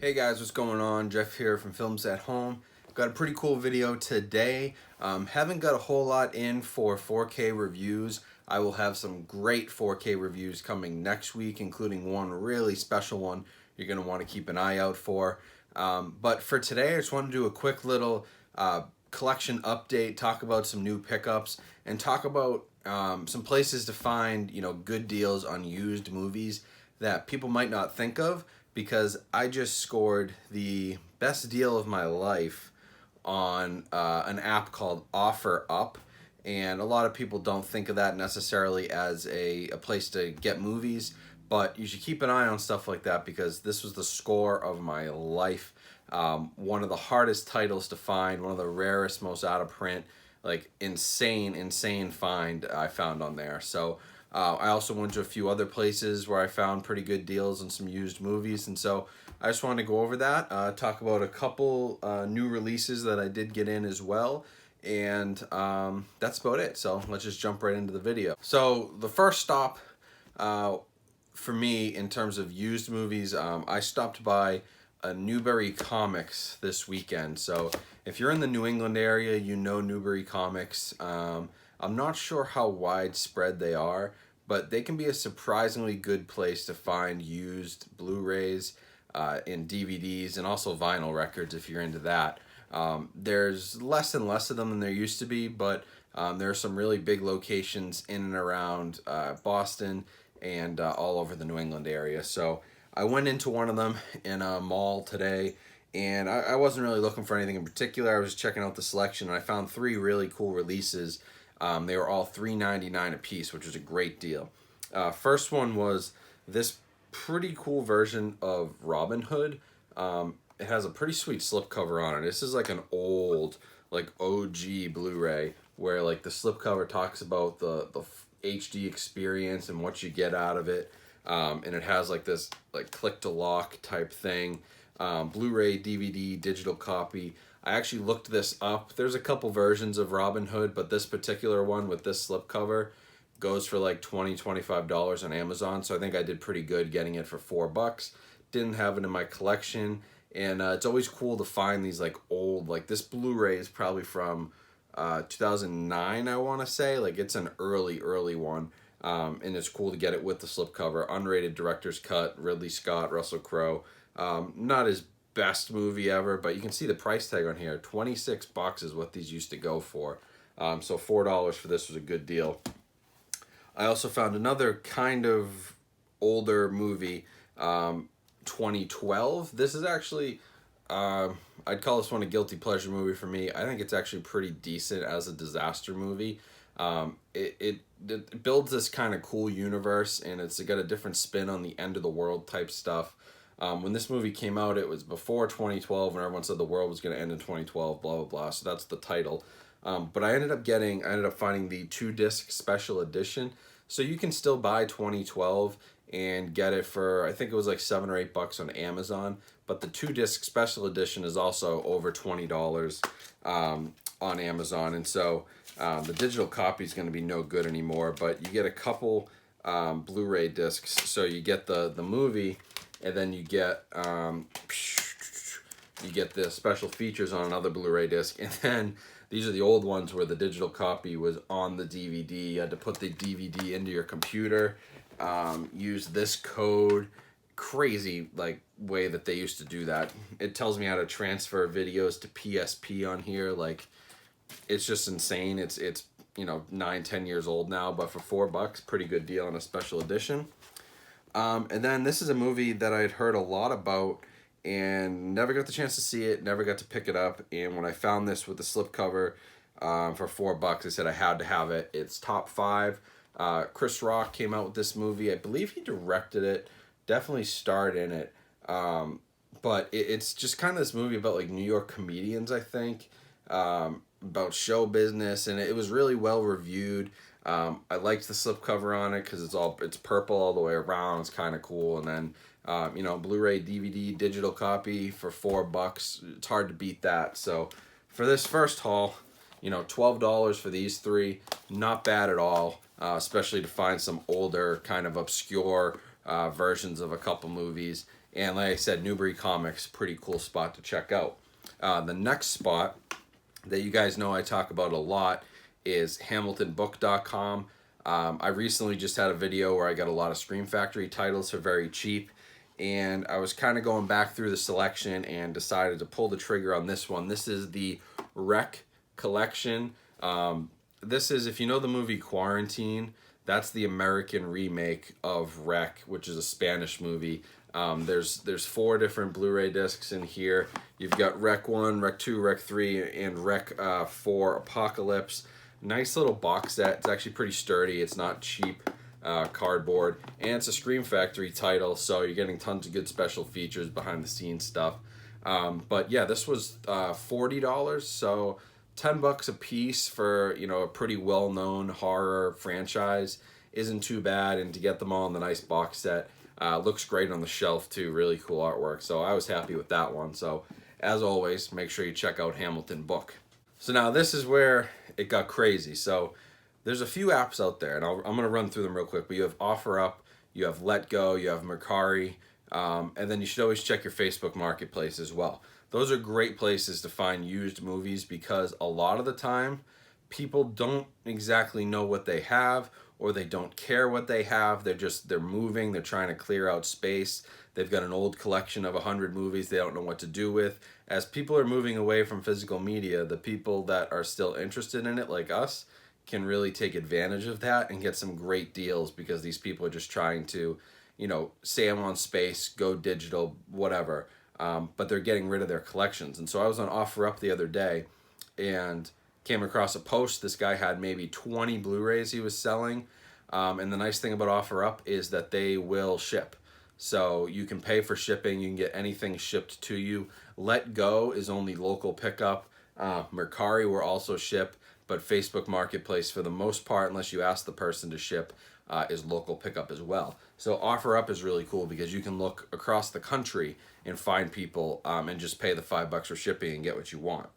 Hey guys, what's going on? Jeff here from Films at Home. Got a pretty cool video today. Haven't got a whole lot in for 4K reviews. I will have some great 4K reviews coming next week, including one really special one you're going to want to keep an eye out for. But for today, I just want to do a quick little collection update, talk about some new pickups, and talk about some places to find, good deals on used movies that people might not think of, because I just scored the best deal of my life on an app called OfferUp. And a lot of people don't think of that necessarily as a place to get movies, but you should keep an eye on stuff like that because this was the score of my life. One of the hardest titles to find, one of the rarest, most out of print, like insane find I found on there. So I also went to a few other places where I found pretty good deals on some used movies, and so I just wanted to go over that, talk about a couple new releases that I did get in as well, and that's about it. So let's just jump right into the video. So the first stop for me in terms of used movies, I stopped by a Newbury Comics this weekend. So if you're in the New England area, you know Newbury Comics. I'm not sure how widespread they are, but they can be a surprisingly good place to find used Blu-rays and DVDs, and also vinyl records if you're into that. There's less and less of them than there used to be, but there are some really big locations in and around Boston and all over the New England area. So I went into one of them in a mall today, and I wasn't really looking for anything in particular. I was checking out the selection, and I found three really cool releases. They were all $3.99 a piece, which was a great deal. First one was this pretty cool version of Robin Hood. It has a pretty sweet slipcover on it. This is like an old, like OG Blu-ray where like the slipcover talks about the HD experience and what you get out of it. And it has like this like click to lock type thing. Blu-ray, DVD, digital copy. I actually looked this up. There's a couple versions of Robin Hood, but this particular one with this slipcover goes for like $20-$25 on Amazon. So I think I did pretty good getting it for $4. Didn't have it in my collection, and it's always cool to find these like old, like this Blu-ray is probably from 2009, I want to say. Like it's an early one, and it's cool to get it with the slipcover. Unrated director's cut, Ridley Scott, Russell Crowe. Not his best movie ever, but you can see the price tag on here. $26 is what these used to go for. So $4 for this was a good deal. I also found another kind of older movie, 2012. This is actually, I'd call this one a guilty pleasure movie for me. I think it's actually pretty decent as a disaster movie. It builds this kind of cool universe, and it's got a different spin on the end of the world type stuff. When this movie came out, it was before 2012, when everyone said the world was going to end in 2012, blah, blah, blah. So that's the title. But I ended up finding the 2-disc special edition. So you can still buy 2012 and get it for, I think it was like $7 or $8 on Amazon. But the 2-disc special edition is also over $20 on Amazon. And so the digital copy is going to be no good anymore. But you get a couple Blu-ray discs. So you get the movie, and then you get the special features on another Blu-ray disc, and then these are the old ones where the digital copy was on the DVD. You had to put the DVD into your computer, use this code. Crazy like way that they used to do that. It tells me how to transfer videos to PSP on here. Like it's just insane. It's 9-10 years old now, but for $4, pretty good deal on a special edition. And then this is a movie that I'd heard a lot about and never got the chance to see it, never got to pick it up. And when I found this with the slipcover for $4, I said I had to have it. It's Top 5. Chris Rock came out with this movie. I believe he directed it, definitely starred in it. But it's just kind of this movie about like New York comedians, I think, about show business, and it was really well reviewed. I liked the slipcover on it because it's purple all the way around. It's kind of cool. And then Blu-ray, DVD, digital copy for $4. It's hard to beat that. So for this first haul, $12 for these three, not bad at all. Especially to find some older, kind of obscure versions of a couple movies. And like I said, Newbury Comics, pretty cool spot to check out. The next spot that you guys know I talk about a lot is HamiltonBook.com. I recently just had a video where I got a lot of Scream Factory titles for very cheap, and I was kind of going back through the selection and decided to pull the trigger on this one. This is the Rec collection. This is, if you know the movie Quarantine, that's the American remake of Rec, which is a Spanish movie. There's 4 different Blu-ray discs in here. You've got Rec 1, Rec 2, Rec 3, and Rec 4 Apocalypse. Nice little box set. It's actually pretty sturdy. It's not cheap cardboard. And it's a Scream Factory title, so you're getting tons of good special features, behind the scenes stuff. But yeah, this was $40, so $10 a piece for, you know, a pretty well-known horror franchise isn't too bad, and to get them all in the nice box set, looks great on the shelf too. Really cool artwork, so I was happy with that one. So as always, make sure you check out Hamilton Book. So now this is where it got crazy. So there's a few apps out there, and I'm gonna run through them real quick. But you have OfferUp, you have Letgo, you have Mercari, and then you should always check your Facebook Marketplace as well. Those are great places to find used movies, because a lot of the time people don't exactly know what they have, or they don't care what they have. They're moving, they're trying to clear out space. They've got an old collection of 100 movies they don't know what to do with. As people are moving away from physical media, the people that are still interested in it, like us, can really take advantage of that and get some great deals, because these people are just trying to, you know, save on space, go digital, whatever. But they're getting rid of their collections. And so I was on OfferUp the other day and came across a post. This guy had maybe 20 Blu-rays he was selling. And the nice thing about OfferUp is that they will ship. So you can pay for shipping. You can get anything shipped to you. Letgo is only local pickup. Mercari will also ship, but Facebook Marketplace, for the most part, unless you ask the person to ship, is local pickup as well. So OfferUp is really cool, because you can look across the country and find people and just pay the $5 for shipping and get what you want.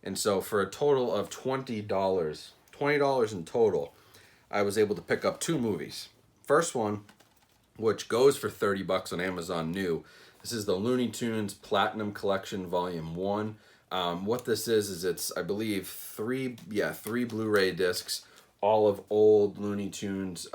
And so for a total of $20 in total, I was able to pick up 2 movies. First one, which goes for $30 on Amazon new. This is the Looney Tunes Platinum Collection Volume 1. What this is it's, I believe, 3 Blu-ray discs, all of old Looney Tunes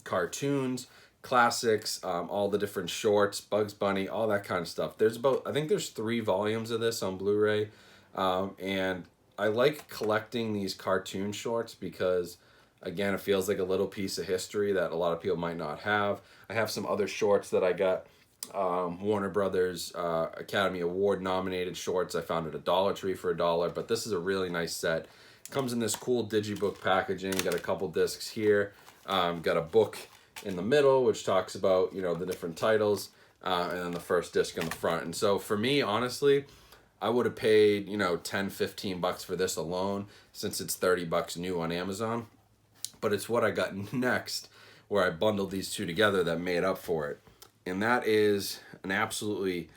cartoons, classics, all the different shorts, Bugs Bunny, all that kind of stuff. I think there's 3 volumes of this on Blu-ray, and I like collecting these cartoon shorts because, again, it feels like a little piece of history that a lot of people might not have. I have some other shorts that I got, Warner Brothers Academy Award nominated shorts. I found at a Dollar Tree for $1, but this is a really nice set. It comes in this cool digibook packaging. Got a couple discs here. Got a book in the middle, which talks about, you know, the different titles, and then the first disc in the front. And so for me, honestly, I would have paid, you know, $10-15 for this alone, since it's $30 new on Amazon. But it's what I got next, where I bundled these 2 together, that made up for it. And that is an absolutely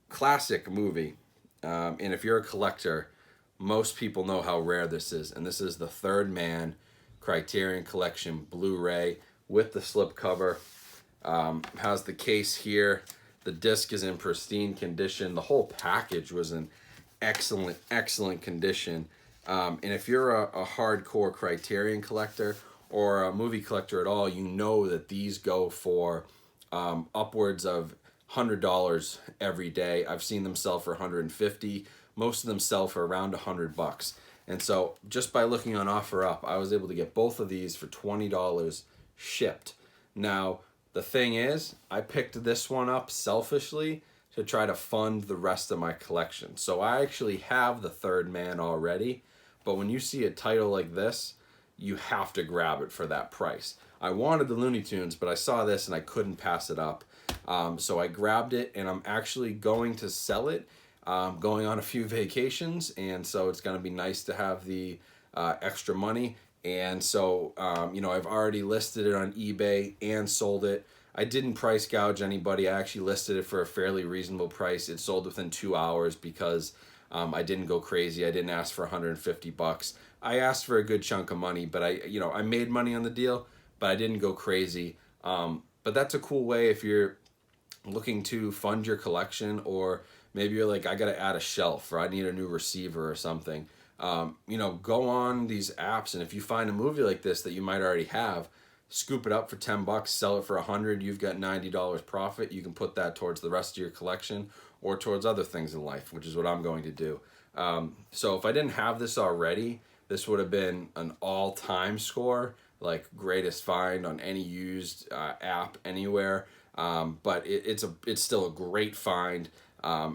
classic movie. And if you're a collector, most people know how rare this is. And this is the Third Man Criterion Collection Blu-ray with the slipcover. Has the case here. The disc is in pristine condition. The whole package was in excellent condition. And if you're a hardcore Criterion collector or a movie collector at all, you know that these go for upwards of $100 every day. I've seen them sell for $150. Most of them sell for around $100. And so just by looking on OfferUp, I was able to get both of these for $20 shipped. Now, the thing is, I picked this one up selfishly to try to fund the rest of my collection. So I actually have the Third Man already, but when you see a title like this, you have to grab it for that price. I wanted the Looney Tunes, but I saw this and I couldn't pass it up. So I grabbed it, and I'm actually going to sell it, going on a few vacations, and so it's going to be nice to have the extra money. And so, you know, I've already listed it on eBay and sold it. I didn't price gouge anybody. I actually listed it for a fairly reasonable price. It sold within 2 hours because I didn't go crazy. I didn't ask for $150. I asked for a good chunk of money, but I made money on the deal, but I didn't go crazy. But that's a cool way if you're looking to fund your collection, or maybe you're like, I got to add a shelf, or I need a new receiver or something. You know, go on these apps, and if you find a movie like this that you might already have, scoop it up for $10, sell it for $100. You've got $90 profit. You can put that towards the rest of your collection or towards other things in life, which is what I'm going to do. So if I didn't have this already, this would have been an all-time score, like greatest find on any used app anywhere. But it's still a great find.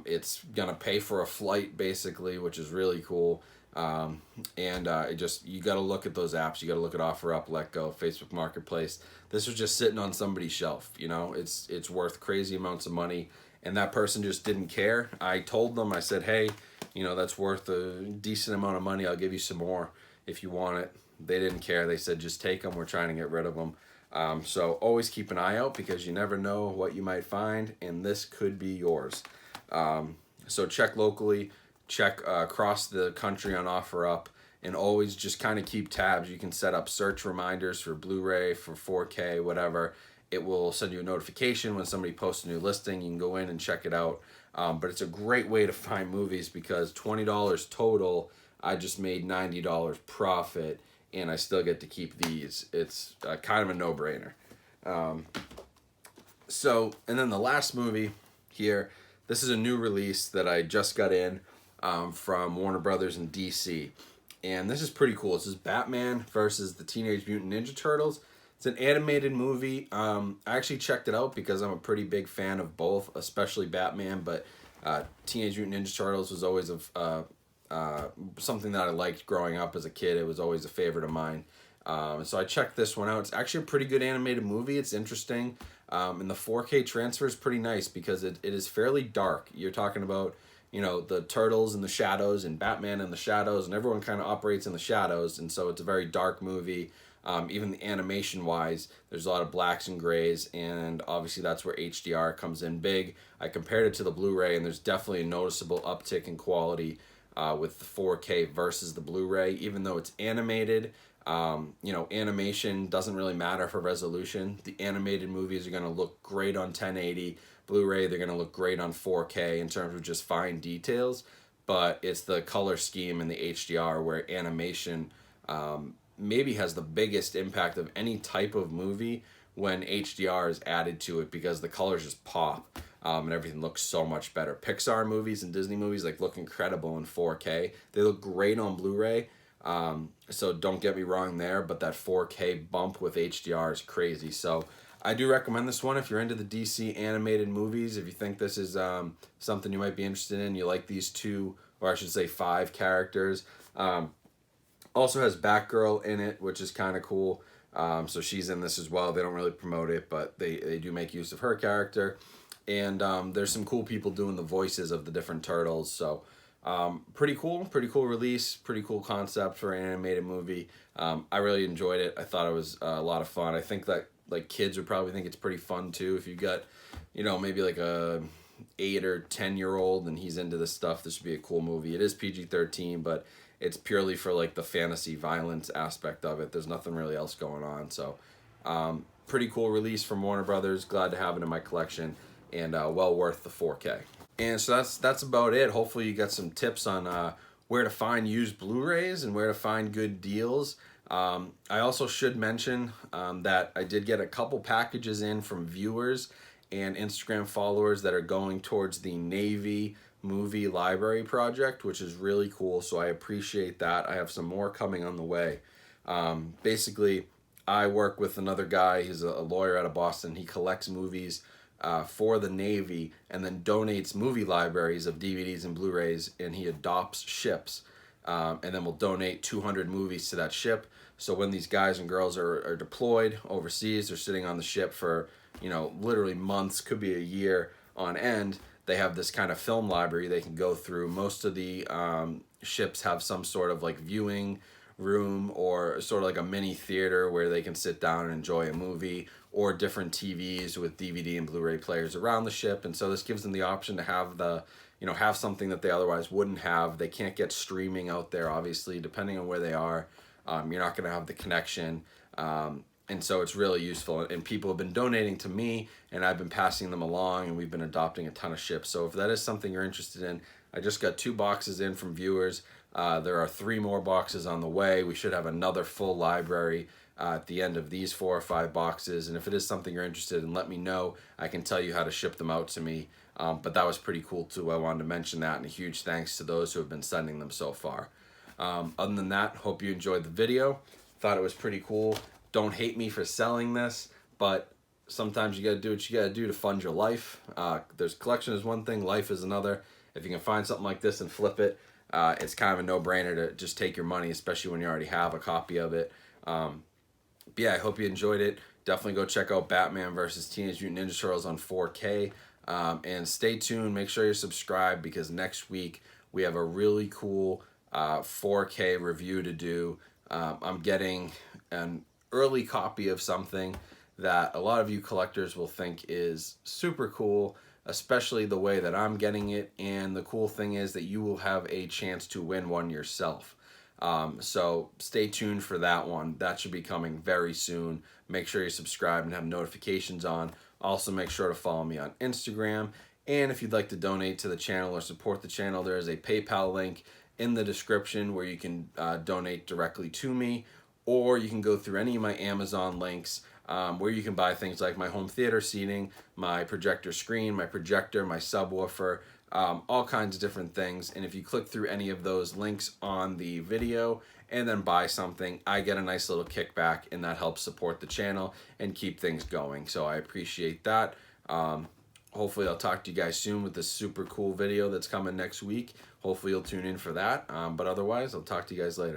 It's gonna pay for a flight basically, which is really cool. And it just, you got to look at those apps. You got to look at OfferUp, LetGo, Facebook Marketplace. This was just sitting on somebody's shelf. You know, it's worth crazy amounts of money, and that person just didn't care. I told them, I said, hey, you know, that's worth a decent amount of money. I'll give you some more if you want it. They didn't care. They said, just take them. We're trying to get rid of them. So always keep an eye out, because you never know what you might find, and this could be yours. So check locally, check across the country on OfferUp, and always just kind of keep tabs. You can set up search reminders for Blu-ray, for 4K, whatever. It will send you a notification when somebody posts a new listing. You can go in and check it out. But it's a great way to find movies, because $20 total, I just made $90 profit, and I still get to keep these. It's kind of a no-brainer. So, and then the last movie here, this is a new release that I just got in from Warner Brothers in DC. And this is pretty cool. This is Batman versus the Teenage Mutant Ninja Turtles. It's an animated movie. I actually checked it out because I'm a pretty big fan of both, especially Batman, but Teenage Mutant Ninja Turtles was always something that I liked growing up as a kid. It was always a favorite of mine. So I checked this one out. It's actually a pretty good animated movie. It's interesting. And the 4K transfer is pretty nice, because it is fairly dark. You're talking about, you know, the turtles in the shadows and Batman in the shadows, and everyone kind of operates in the shadows. And so it's a very dark movie. Even the animation wise, there's a lot of blacks and grays, and obviously that's where HDR comes in big. I compared it to the Blu-ray, and there's definitely a noticeable uptick in quality with the 4K versus the Blu-ray. Even though it's animated, you know, animation doesn't really matter for resolution. The animated movies are going to look great on 1080. Blu-ray, they're going to look great on 4K in terms of just fine details, but it's the color scheme and the HDR where animation maybe has the biggest impact of any type of movie when HDR is added to it, because the colors just pop. And everything looks so much better. Pixar movies and Disney movies like look incredible in 4K. They look great on Blu-ray. So don't get me wrong there, but that 4K bump with HDR is crazy. So I do recommend this one if you're into the DC animated movies. If you think this is something you might be interested in, you like these 2, or I should say 5 characters. Also has Batgirl in it, which is kind of cool. So she's in this as well. They don't really promote it, but they do make use of her character. And there's some cool people doing the voices of the different turtles. So pretty cool release, pretty cool concept for an animated movie. I really enjoyed it. I thought it was a lot of fun. I think that like kids would probably think it's pretty fun too. If you got, you know, maybe like a 8 or 10-year-old and he's into this stuff, this would be a cool movie. It is PG-13, but it's purely for like the fantasy violence aspect of it. There's nothing really else going on. So pretty cool release from Warner Brothers. Glad to have it in my collection, and well worth the 4K. And so that's about it. Hopefully you got some tips on where to find used Blu-rays and where to find good deals. I also should mention that I did get a couple packages in from viewers and Instagram followers that are going towards the Navy movie library project, which is really cool. So I appreciate that. I have some more coming on the way. Basically, I work with another guy. He's a lawyer out of Boston. He collects movies for the Navy and then donates movie libraries of DVDs and Blu-rays, and he adopts ships, and then we'll donate 200 movies to that ship. So when these guys and girls are deployed overseas, they're sitting on the ship for, you know, literally months, could be a year on end. They have this kind of film library they can go through. Most of the ships have some sort of like viewing room or sort of like a mini theater where they can sit down and enjoy a movie, or different TVs with DVD and Blu-ray players around the ship. And so this gives them the option to have have something that they otherwise wouldn't have. They can't get streaming out there, obviously, depending on where they are. You're not going to have the connection. And so it's really useful, and people have been donating to me, and I've been passing them along, and we've been adopting a ton of ships. So if that is something you're interested in, I just got 2 boxes in from viewers. There are 3 more boxes on the way. We should have another full library at the end of these 4 or 5 boxes. And if it is something you're interested in, let me know. I can tell you how to ship them out to me. But that was pretty cool too. I wanted to mention that, and a huge thanks to those who have been sending them so far. Other than that, hope you enjoyed the video. Thought it was pretty cool. Don't hate me for selling this, but sometimes you gotta do what you gotta do to fund your life. There's collection is one thing, life is another. If you can find something like this and flip it, it's kind of a no-brainer to just take your money, especially when you already have a copy of it. But yeah, I hope you enjoyed it. Definitely go check out Batman versus Teenage Mutant Ninja Turtles on 4K. And stay tuned. Make sure you're subscribed, because next week we have a really cool 4K review to do. I'm getting an early copy of something that a lot of you collectors will think is super cool, especially the way that I'm getting it. And the cool thing is that you will have a chance to win one yourself. So stay tuned for that one. That should be coming very soon. Make sure you subscribe and have notifications on. Also, make sure to follow me on Instagram. And if you'd like to donate to the channel or support the channel, there is a PayPal link in the description where you can donate directly to me, or you can go through any of my Amazon links where you can buy things like my home theater seating, my projector screen, my projector, my subwoofer, all kinds of different things. And if you click through any of those links on the video and then buy something, I get a nice little kickback, and that helps support the channel and keep things going. So I appreciate that. Hopefully I'll talk to you guys soon with this super cool video that's coming next week. Hopefully you'll tune in for that. But otherwise, I'll talk to you guys later.